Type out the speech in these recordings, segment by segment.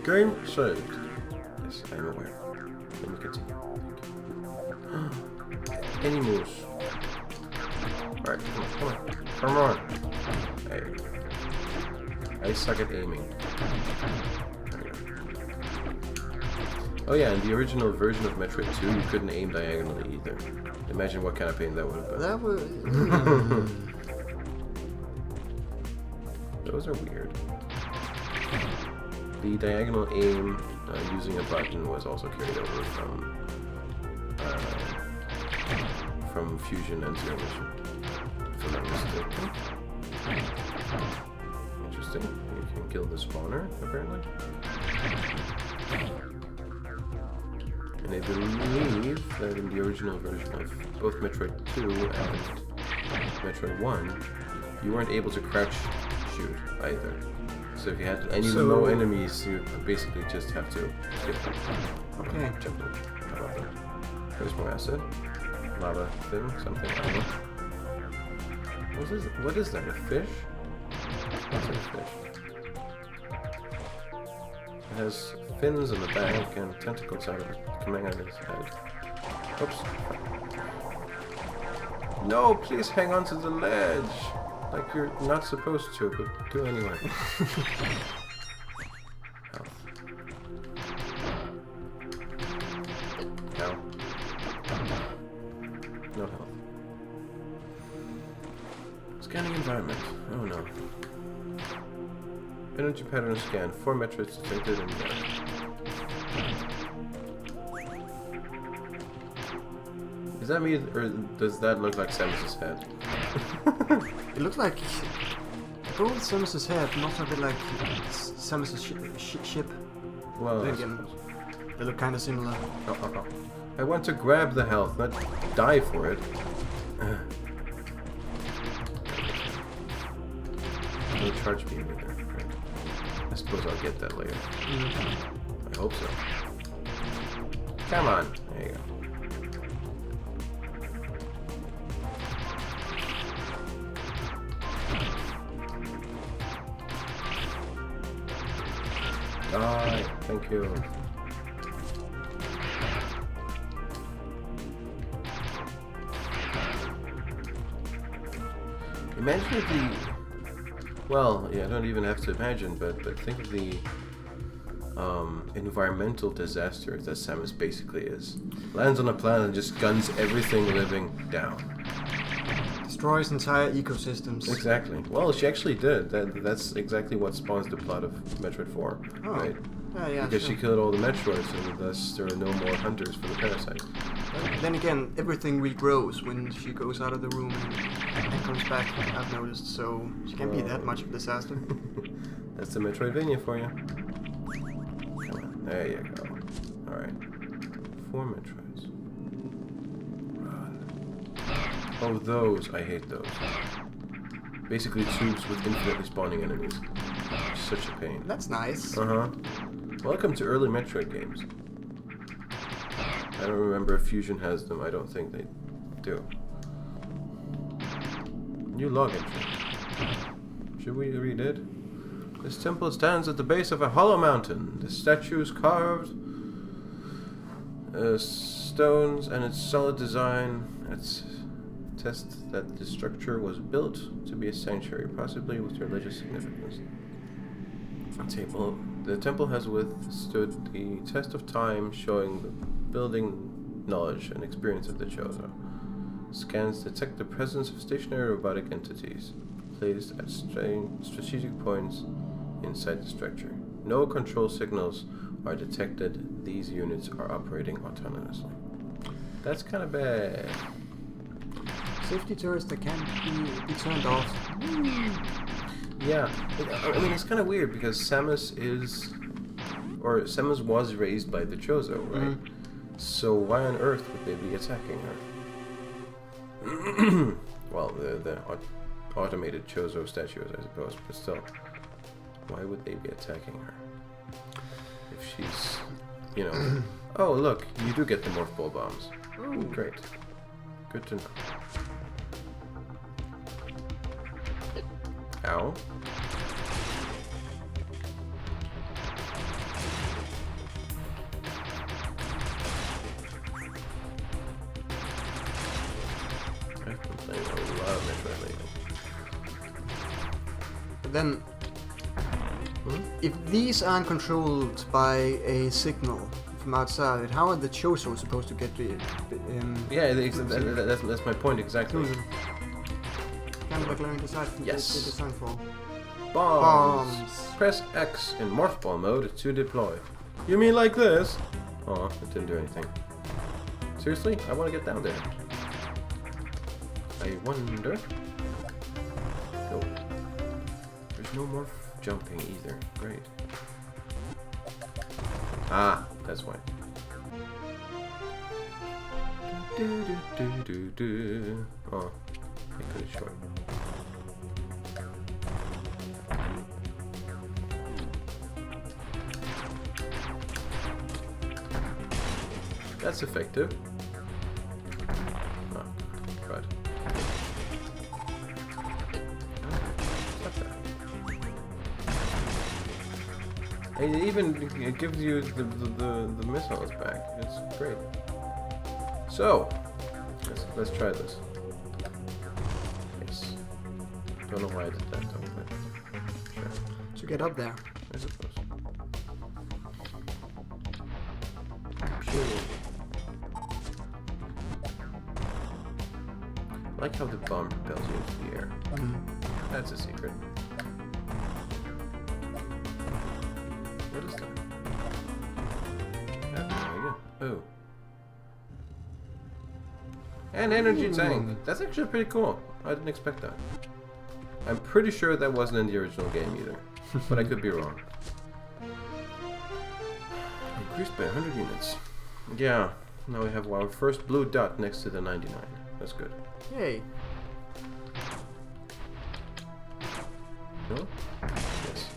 Game saved. Yes, I'm aware. Let me continue. Any moves? Alright, come on. Hey. I suck at aiming. Oh yeah, in the original version of Metroid 2, you couldn't aim diagonally either. Imagine what kind of pain that would have been. That would... Those are weird. The diagonal aim using a button was also carried over from Fusion and Zero Mission. If I'm not mistaken. Interesting. You can kill the spawner, apparently. And I believe that in the original version of both Metroid 2 and Metroid 1, you weren't able to crouch shoot either. So if you had any low enemies, you basically just have to skip them. Okay. Jump in. How about that? There's more acid. Lava thing, something, I don't know. What is that, a fish? What's a fish? It has fins on the back and tentacles out of it coming out of his head. Oops. No, please hang on to the ledge! Like you're not supposed to, but do anyway. Health. No. No health. Scanning environment. Oh no. Energy pattern scan. 4 metrics detected in there. Is that me, or does that look like Samus's head? It looks like both Samus's head, not a bit like Samus's ship. Well, Then again, they look kind of similar. Oh. I want to grab the health, not die for it. No charge beam either. Right. I suppose I'll get that later. I hope so. Come on. There you go. Die. Thank you. Imagine if the... Well, yeah, I don't even have to imagine, but think of the environmental disaster that Samus basically is. Lands on a planet and just guns everything living down. Destroys entire ecosystems. Exactly. Well, she actually did. That's exactly what spawns the plot of Metroid 4, right? Yeah, because sure. she killed all the Metroids, and thus there are no more hunters for the parasite. Then again, everything regrows when she goes out of the room and comes back, I've noticed, so she can't be that much of a disaster. That's the Metroidvania for you. Come on. There you go. Alright. 4 Metroids. Run. Oh, those. I hate those. Basically tubes with infinitely spawning enemies. Such a pain. That's nice. Uh-huh. Welcome to early Metroid games. I don't remember if Fusion has them. I don't think they do. New log entry. Should we read it? This temple stands at the base of a hollow mountain. The statues carved stones and its solid design attest that the structure was built to be a sanctuary, possibly with religious significance. The temple has withstood the test of time, showing the building knowledge and experience of the Chozo. Scans detect the presence of stationary robotic entities placed at strategic points inside the structure. No control signals are detected. These units are operating autonomously. That's kind of bad. Safety turrets that can't be turned off. Yeah, I mean, it's kind of weird because Samus was raised by the Chozo, right? So why on earth would they be attacking her? Well, the automated Chozo statues, I suppose, but still, why would they be attacking her? If she's, you know... Oh, look, you do get the Morph Ball bombs. Ooh, great. Good to know. Ow. But then, Hmm? if these aren't controlled by a signal from outside, how are the Chozo supposed to get the? Yeah, that's my point exactly. Kind of like learning to decide from Yes. the design for. Bombs. Press X in morph ball mode to deploy. You mean like this? Oh, it didn't do anything. Seriously? I want to get down there. I wonder. No. There's no more jumping either. Great. Ah, that's why. Oh, I cut it short. That's effective. Oh, right. It even gives you the missiles back. It's great. So, let's try this. Yes. Don't know why I did that though, but sure. To get up there. I suppose. I like how the bomb propels you into the air. That's a secret. What is that? I have no idea. Oh. An energy tank. That's actually pretty cool. I didn't expect that. I'm pretty sure that wasn't in the original game either. But I could be wrong. Increased by 100 units. Yeah. Now we have our first blue dot next to the 99. That's good. Yay. No? Yes.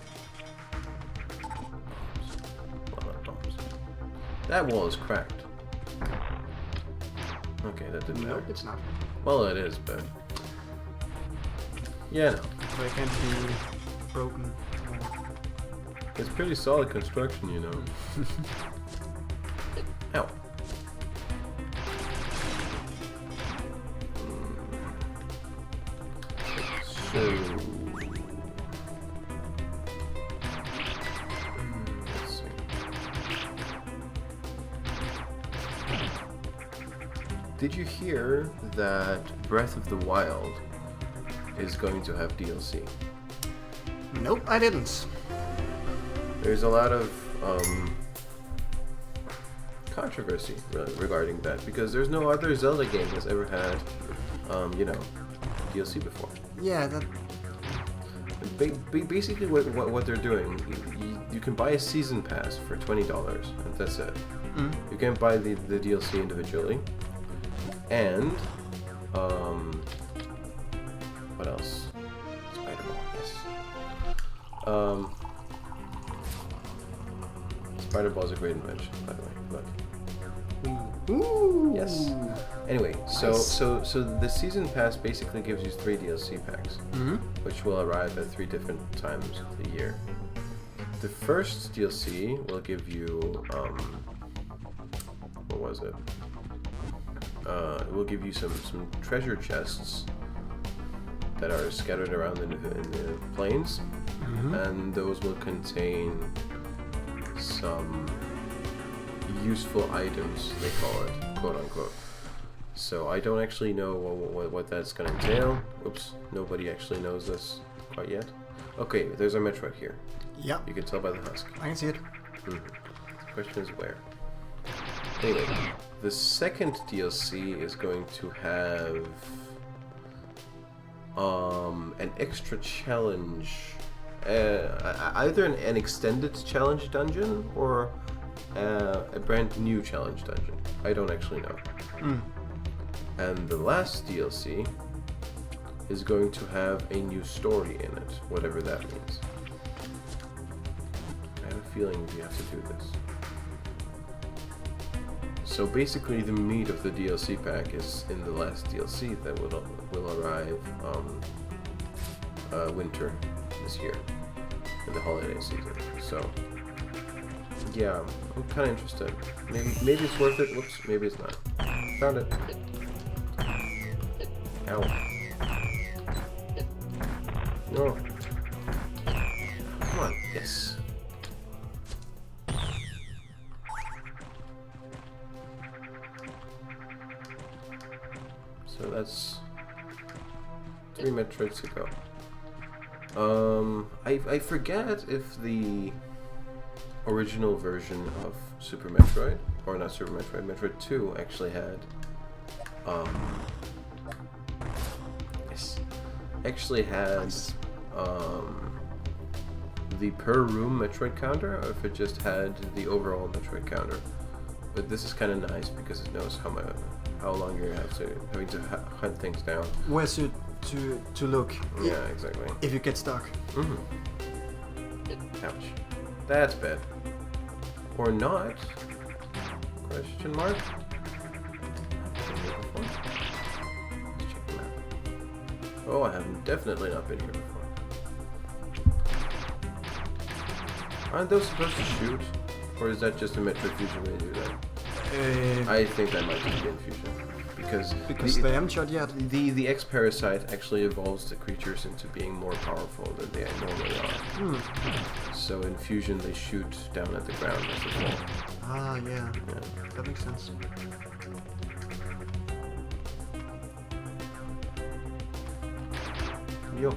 Well, not bombs. That wall is cracked. Okay, that didn't matter. Nope, it's not. Well, it is, but... Yeah, no. But it can't be broken. It's pretty solid construction, you know. Ow. So... let's see. Did you hear that Breath of the Wild is going to have DLC? Nope, I didn't. There's a lot of controversy regarding that because there's no other Zelda game that's ever had, you know, DLC before. Yeah, that. Basically, what they're doing, you can buy a season pass for $20, and that's it. You can buy the DLC individually, and what else? Spider-Man, yes. Spider-Ball's a great invention, by the way. Look. Ooh. Yes. Anyway, so Nice. so the season pass basically gives you 3 DLC packs, which will arrive at 3 different times of the year. The first DLC will give you what was it? It will give you some treasure chests that are scattered around in the plains, and those will contain some useful items, they call it, quote unquote. So I don't actually know what that's going to entail. Oops, nobody actually knows this quite yet. Okay, there's a Metroid here. Yeah, You can tell by the husk. I can see it. The question is where. Anyway, the second DLC is going to have an extra challenge, either an extended challenge dungeon or a brand new challenge dungeon. I don't actually know. And the last DLC is going to have a new story in it, whatever that means. I have a feeling we have to do this. So basically the meat of the DLC pack is in the last DLC that will arrive winter this year, in the holiday season. So yeah, I'm kind of interested. Maybe it's worth it. Whoops, maybe it's not. Found it. Ow. No. Nice. So that's 3 Metroids to go. I forget if the original version of Super Metroid, or not Super Metroid, Metroid 2 actually had, the per room Metroid counter, or if it just had the overall Metroid counter. But this is kind of nice because it knows how long you're having to hunt things down. Where's it to look? Yeah, exactly. If you get stuck. Mm-hmm. Ouch. That's bad. Or not? Question mark? Let's check the map. Oh, I have definitely not been here before. Aren't those supposed to shoot? Or is that just a Metroid Fusion way to do that? I think that might just be in Fusion. Because they haven't shot yet. The X-Parasite actually evolves the creatures into being more powerful than they normally are. So in Fusion they shoot down at the ground as a wall. Ah, yeah. That makes sense. Yo.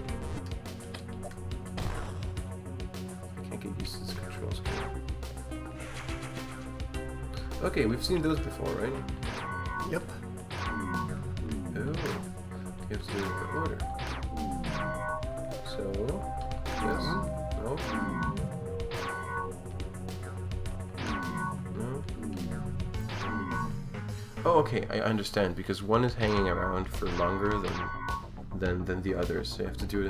I can't get used to this control scheme. Okay, we've seen those before, right? Yep. Oh, you have to do it in order. So, yes, no, no. Oh, okay, I understand, because one is hanging around for longer than the others, so you have to do it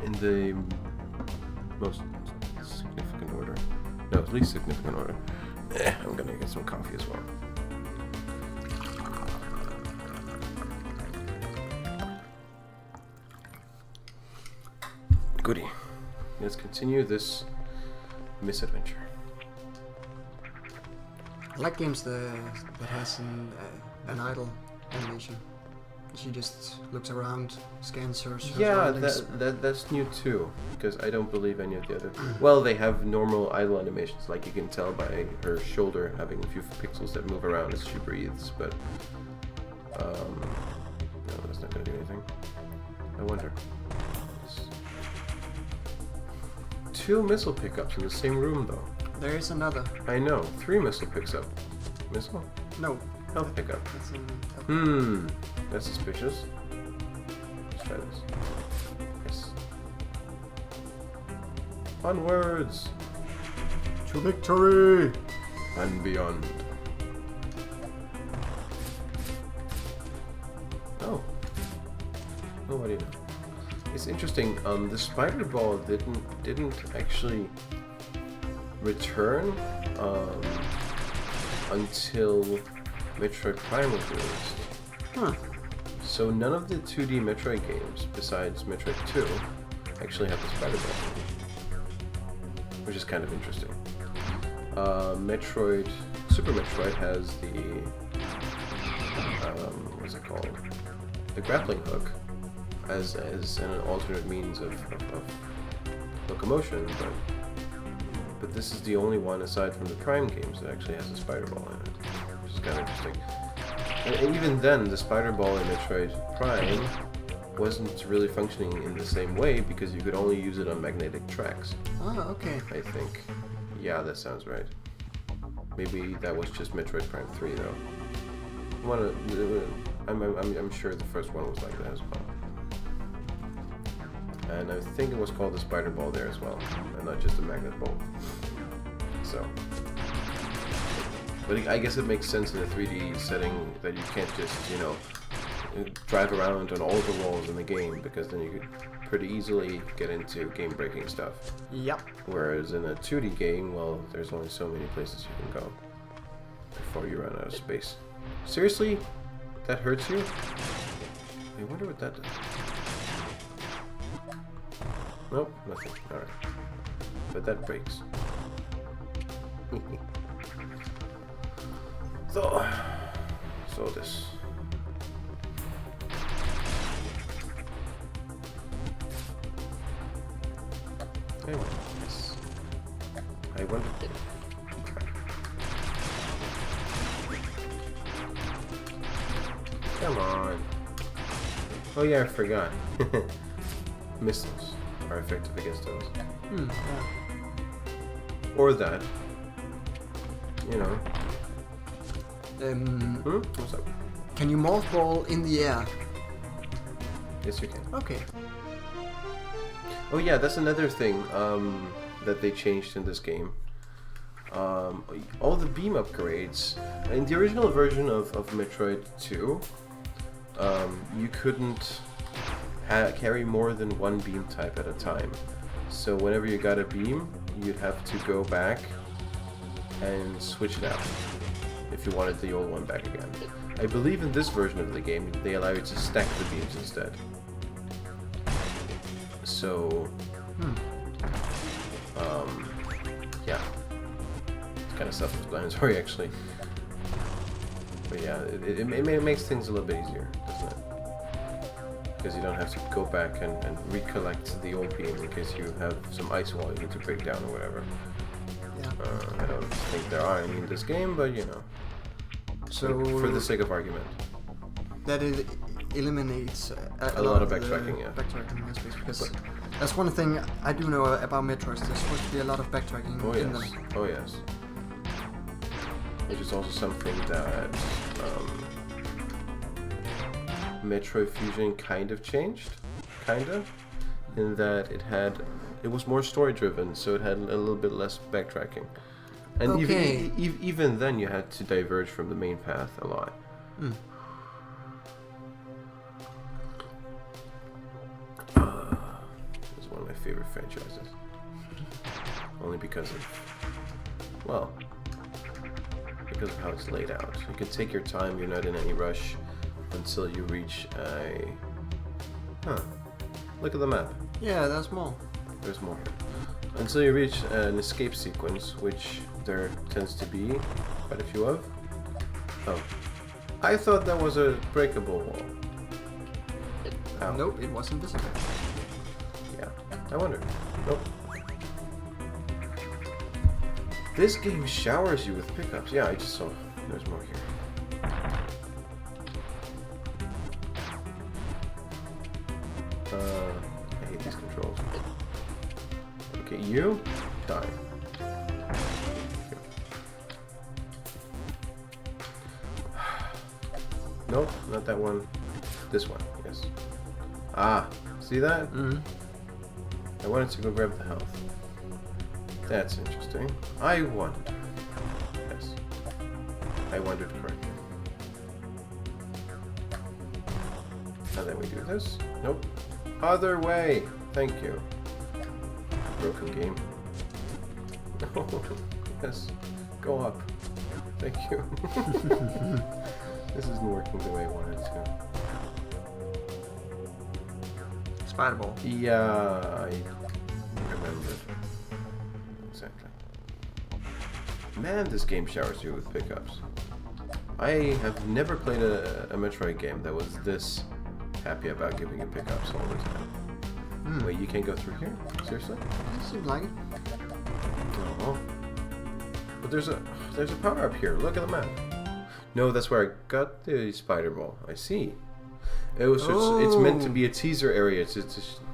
in the most significant order. No, least significant order. I'm gonna get some coffee as well. Goody. Let's continue this misadventure. I like games that has an idle animation. She just looks around, scans her surroundings. that's new too, because I don't believe any of the other. Well, they have normal idle animations, like you can tell by her shoulder having a few pixels that move around as she breathes, but no, that's not going to do anything. I wonder. 2 missile pickups in the same room, though. There is another. I know. 3 missile picks up. Missile? No. Health pickup. That's an That's suspicious. Let's try this. Yes. Onwards! To victory! And beyond. Oh. Oh, what do you know? It's interesting. The spider ball didn't actually return until Metroid Prime was released. Huh. So none of the 2D Metroid games, besides Metroid 2, actually have the spider ball, which is kind of interesting. Super Metroid has the what's it called? The grappling hook as an alternate means of locomotion, but this is the only one aside from the Prime games that actually has a spider ball in it, which is kind of interesting. And even then, the spider ball in Metroid Prime wasn't really functioning in the same way because you could only use it on magnetic tracks. Oh, okay. I think. Yeah, that sounds right. Maybe that was just Metroid Prime 3 though. I'm sure the first one was like that as well. And I think it was called the spider ball there as well, and not just a magnet ball. So, but I guess it makes sense in a 3D setting that you can't just, drive around on all the walls in the game, because then you could pretty easily get into game-breaking stuff. Yep. Whereas in a 2D game, well, there's only so many places you can go before you run out of space. Seriously? That hurts you? I wonder what that does. Nope, nothing. Alright. But that breaks. So this. Anyway, yes. I wonder. Come on. Oh yeah, I forgot. Missiles are effective against those. Yeah. Or that. You know. What's up? Can you morph ball in the air? Yes, you can. Okay. Oh yeah, that's another thing that they changed in this game. All the beam upgrades in the original version of Metroid 2, you couldn't carry more than one beam type at a time. So whenever you got a beam, you'd have to go back and switch it out if you wanted the old one back again. I believe in this version of the game, they allow you to stack the beams instead. So, yeah, it's kind of self-explanatory actually. But yeah, it makes things a little bit easier, doesn't it? Because you don't have to go back and recollect the old beam in case you have some ice wall you need to break down or whatever. Yeah. I don't think there are any in this game, but you know. So for the sake of argument. That it eliminates a lot of backtracking, yeah. Backtracking, yes, because that's one thing I do know about Metroids. There's supposed to be a lot of backtracking in them. Oh yes. Which is also something that Metroid Fusion kind of changed, in that it was more story driven, so it had a little bit less backtracking. And okay. even then you had to diverge from the main path a lot. It's one of my favorite franchises. Only because of, well, because of how it's laid out. You can take your time, you're not in any rush until you reach a... Look at the map. Yeah, that's more. There's more. Until you reach an escape sequence, which there tends to be quite a few of. Oh. I thought that was a breakable wall. Ow. Nope, it was invisible. Yeah, I wondered. Nope. This game showers you with pickups. Yeah, I just saw. There's more here. I hate these controls. Okay, you die. Nope, not that one. This one, yes. Ah, see that? I wanted to go grab the health. That's interesting. I wondered. Yes. I wondered correctly. Now then we do this. Nope. Other way! Thank you. Broken game. Yes. Go up. Thank you. This isn't working the way I wanted to. Spider ball. Yeah, I remembered. Exactly. Man, this game showers you with pickups. I have never played a Metroid game that was this happy about giving you pickups all the time. Wait, you can't go through here? Seriously? It seems like it. Oh. But there's a power up here. Look at the map. No, that's where I got the spider ball. I see. It was just, it's meant to be a teaser area to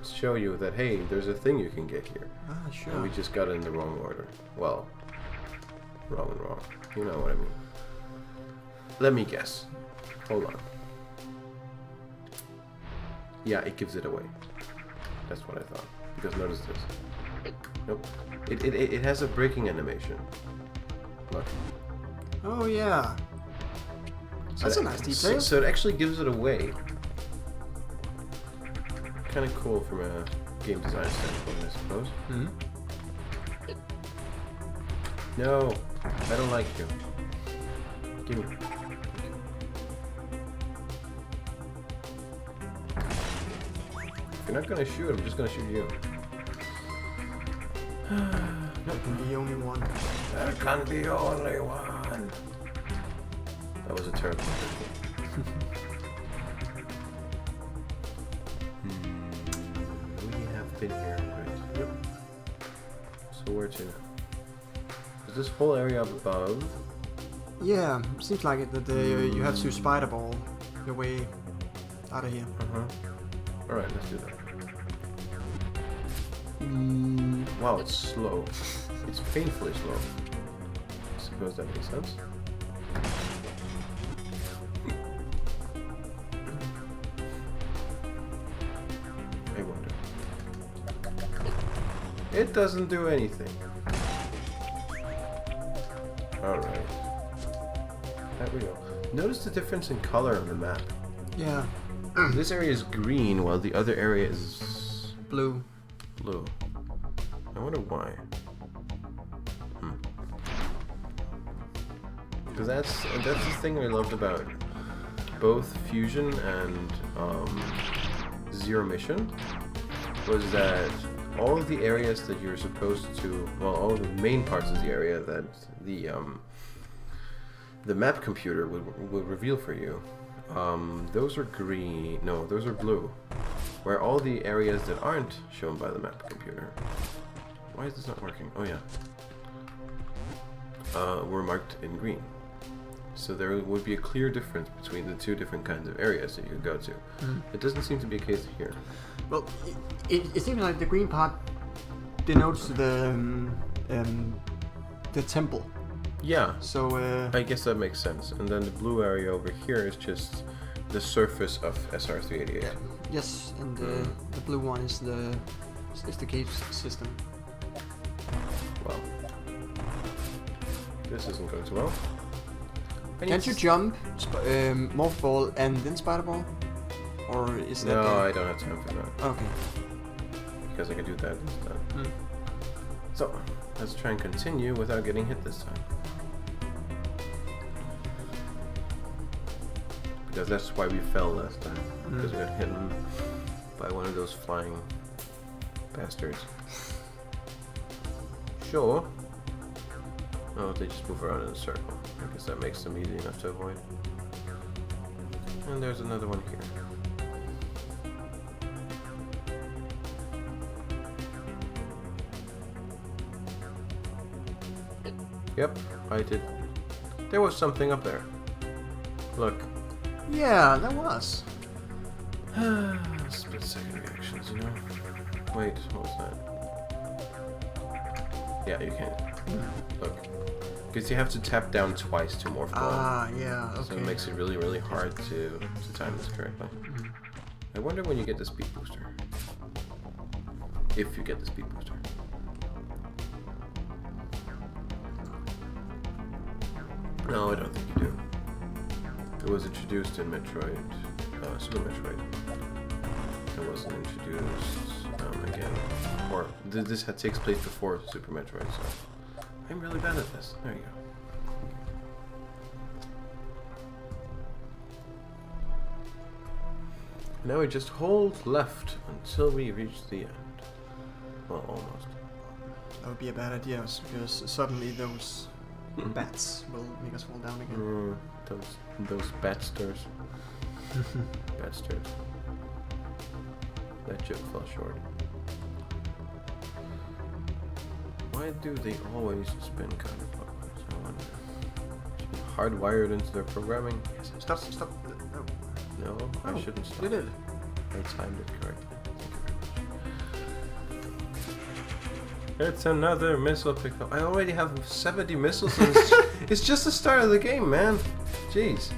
show you that, hey, there's a thing you can get here. Ah, sure. And we just got it in the wrong order. Well, wrong and wrong. You know what I mean. Let me guess. Hold on. Yeah, it gives it away. That's what I thought. Because notice this. Nope. It has a breaking animation. Look. Oh yeah. That's a nice detail. So it actually gives it away. Kind of cool from a game design standpoint, I suppose. No, I don't like you. Give me. If you're not gonna shoot, I'm just gonna shoot you. That can be the only one. There can be only one. That was a terrible picture. We have been here, right? Yep. So where to? Is this whole area up above? Yeah, seems like it. That you have to spider ball your way out of here. All right, let's do that. Wow, it's slow. It's painfully slow. I suppose that makes sense. I wonder. It doesn't do anything. Alright. There we go. Notice the difference in color on the map. Yeah. This area is green while the other area is Blue. blue. I wonder why. Because that's the thing I loved about both Fusion and Zero Mission, was that all of the areas that you're supposed to, well, all the main parts of the area that the map computer would reveal for you, those are green. No, those are blue. Where all the areas that aren't shown by the map computer. Why is this not working? Oh yeah. Were marked in green. So there would be a clear difference between the two different kinds of areas that you could go to. It doesn't seem to be a case here. Well, it seems like the green part denotes the temple. Yeah. So I guess that makes sense. And then the blue area over here is just the surface of SR388. yes, and the blue one is the cave system. Well, this isn't going too well. Can't you jump, morph ball, and then spider ball? Or is that? No, I don't have time for that. Okay. Because I can do that instead. So, let's try and continue without getting hit this time. Because that's why we fell last time. Because we got hit by one of those flying bastards. Sure. Oh, they just move around in a circle. I guess that makes them easy enough to avoid. And there's another one here. Yep, I did. There was something up there. Look. Yeah, that was. Split second reactions, you know? Wait, what was that? Yeah, you can. Look. Because you have to tap down twice to morph ball. Ah, yeah, okay. So it makes it really, really hard to time this correctly. I wonder when you get the speed booster. If you get the speed booster. No, I don't think you do. It was introduced in Metroid, Super Metroid. It wasn't introduced again. Or this takes place before Super Metroid, so I'm really bad at this. There you go. Now we just hold left until we reach the end. Well, almost. That would be a bad idea, because suddenly those bats will make us fall down again. Those batsters. Batsters. That joke fell short. Why do they always spin counterclockwise? I wonder. Hardwired into their programming? Stop. No, I shouldn't stop. You did. I timed it correctly. It's another missile pickup. I already have 70 missiles. And it's just the start of the game, man. Jeez.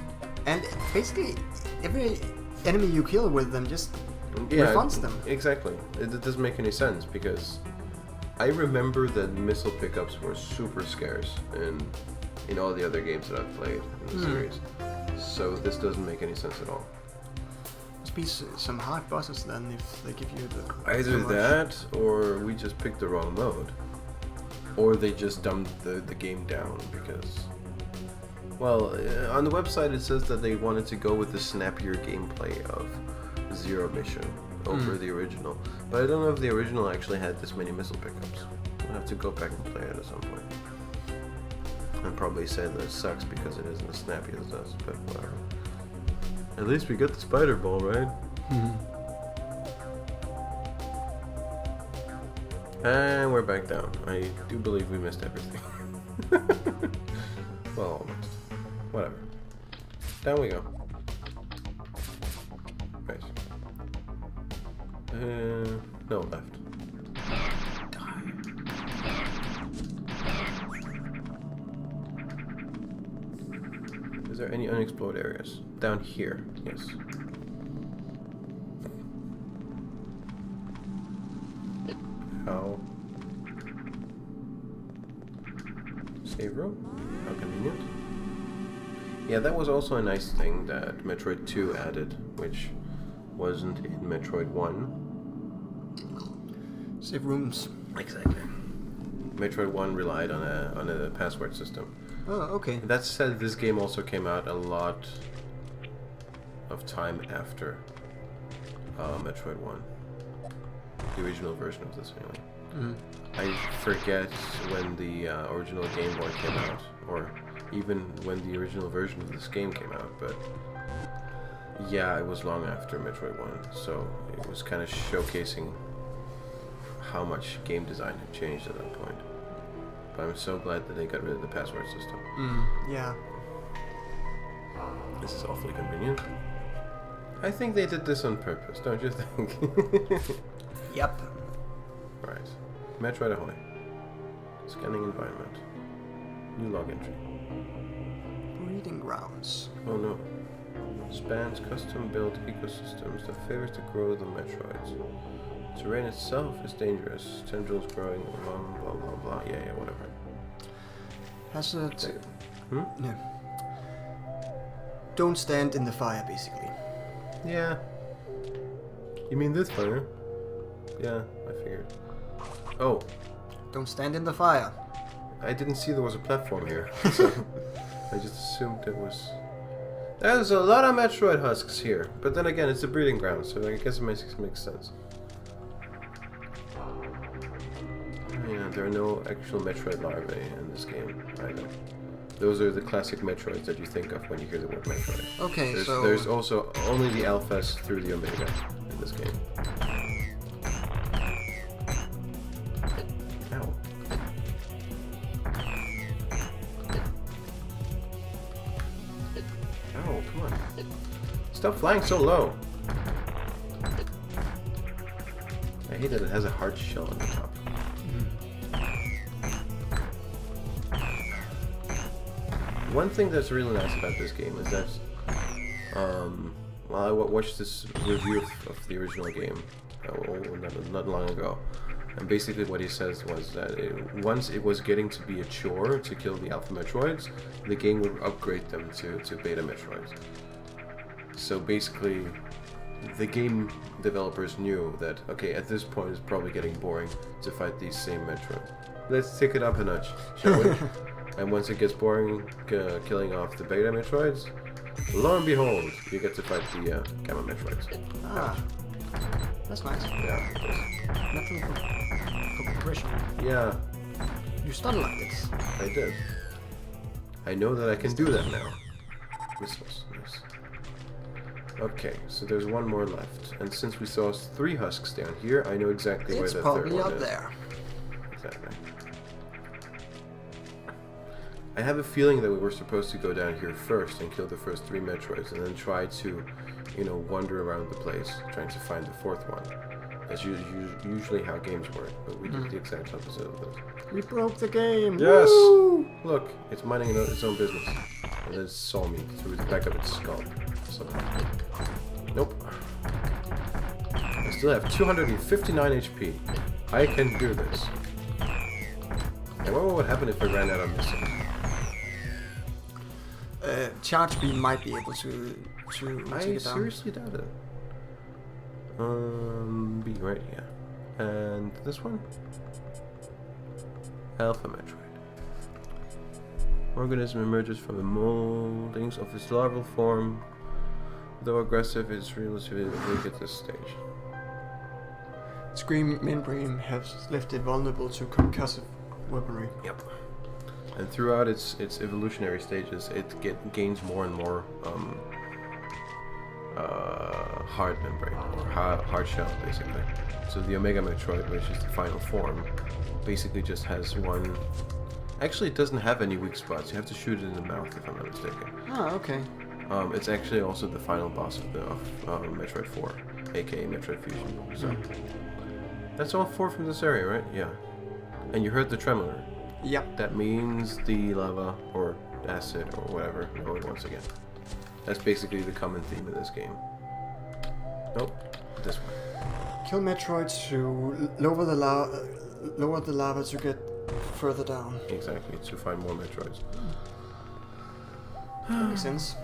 And basically, every enemy you kill with them just refunds them. Exactly. It doesn't make any sense because I remember that missile pickups were super scarce in all the other games that I've played in the series. So this doesn't make any sense at all. Must be some hard bosses then if they give you the... Either that, or we just picked the wrong mode. Or they just dumbed the game down because... Well, on the website it says that they wanted to go with the snappier gameplay of Zero Mission over the original. But I don't know if the original actually had this many missile pickups. I'll have to go back and play it at some point. And probably say that it sucks because it isn't as snappy as it does, but whatever. At least we got the spider ball, right? And we're back down. I do believe we missed everything. Well, almost. Whatever. Down we go. Right. No, left. Is there any unexplored areas? Down here, yes. How? Save room? How convenient. Yeah, that was also a nice thing that Metroid 2 added, which wasn't in Metroid 1. Save rooms. Exactly. Metroid 1 relied on a password system. Oh, okay. That said, this game also came out a lot of time after Metroid 1. The original version of this anyway. I forget when the original Game Boy came out, or even when the original version of this game came out, but yeah, it was long after Metroid 1, so it was kind of showcasing how much game design had changed at that point. But I'm so glad that they got rid of the password system. Yeah. This is awfully convenient. I think they did this on purpose, don't you think? Yep. Right. Metroid Ahoy. Scanning environment. New log entry. Breeding grounds. Oh no. Spans custom-built ecosystems that favors the growth of Metroids. Terrain itself is dangerous. Tendrils growing along, blah blah blah. Yeah, whatever. Has it... Hmm? No. Don't stand in the fire, basically. Yeah. You mean this fire? Yeah, I figured. Oh. Don't stand in the fire. I didn't see there was a platform here, so I just assumed it was... There's a lot of Metroid husks here, but then again, it's a breeding ground, so I guess it makes sense. Yeah, there are no actual Metroid larvae in this game either. Those are the classic Metroids that you think of when you hear the word Metroid. Okay, there's also only the alphas through the omega in this game. Ow. Ow, come on. Stop flying so low. I hate that it has a hard shell on the top. One thing that's really nice about this game is that, well, I watched this review of the original game not long ago, and basically what he says was that once it was getting to be a chore to kill the Alpha Metroids, the game would upgrade them to Beta Metroids. So basically, the game developers knew that, okay, at this point it's probably getting boring to fight these same Metroids. Let's take it up a notch, shall we? And once it gets boring killing off the Beta Metroids, lo and behold, you get to fight the Gamma Metroids. Ah, that's nice. Yeah. Metal compression. Yeah, You stun like this. I did. I know that I can do that now. Missiles, nice. Okay, so there's one more left, and since we saw 3 husks down here, I know exactly where the third one is. It's probably up there. Exactly. I have a feeling that we were supposed to go down here first and kill the first 3 Metroids, and then try to, wander around the place, trying to find the 4th one. That's usually how games work, but we did the exact opposite of this. We broke the game! Yes! Woo! Look, it's minding its own business. And then it saw me through the back of its skull. Somehow. Nope. I still have 259 HP. I can do this. And what would happen if I ran out of missiles? Charge beam might be able to I take it down. seriously doubt it. B, right, yeah. And this one? Alpha Metroid. Organism emerges from the moldings of its larval form. Though aggressive, it's relatively weak at this stage. Screen membrane has left it vulnerable to concussive weaponry. Yep. And throughout its evolutionary stages, it gains more and more hard membrane, or hard shell, basically. So the Omega Metroid, which is the final form, basically just has one... Actually, it doesn't have any weak spots. You have to shoot it in the mouth, if I'm not mistaken. Oh, okay. It's actually also the final boss of Metroid 4, aka Metroid Fusion. So that's all 4 from this area, right? Yeah. And you heard the tremor. Yep. That means the lava, or acid, or whatever, know it once again. That's basically the common theme of this game. Nope, this one. Kill Metroids to lower the lava to get further down. Exactly, to find more Metroids. That makes sense.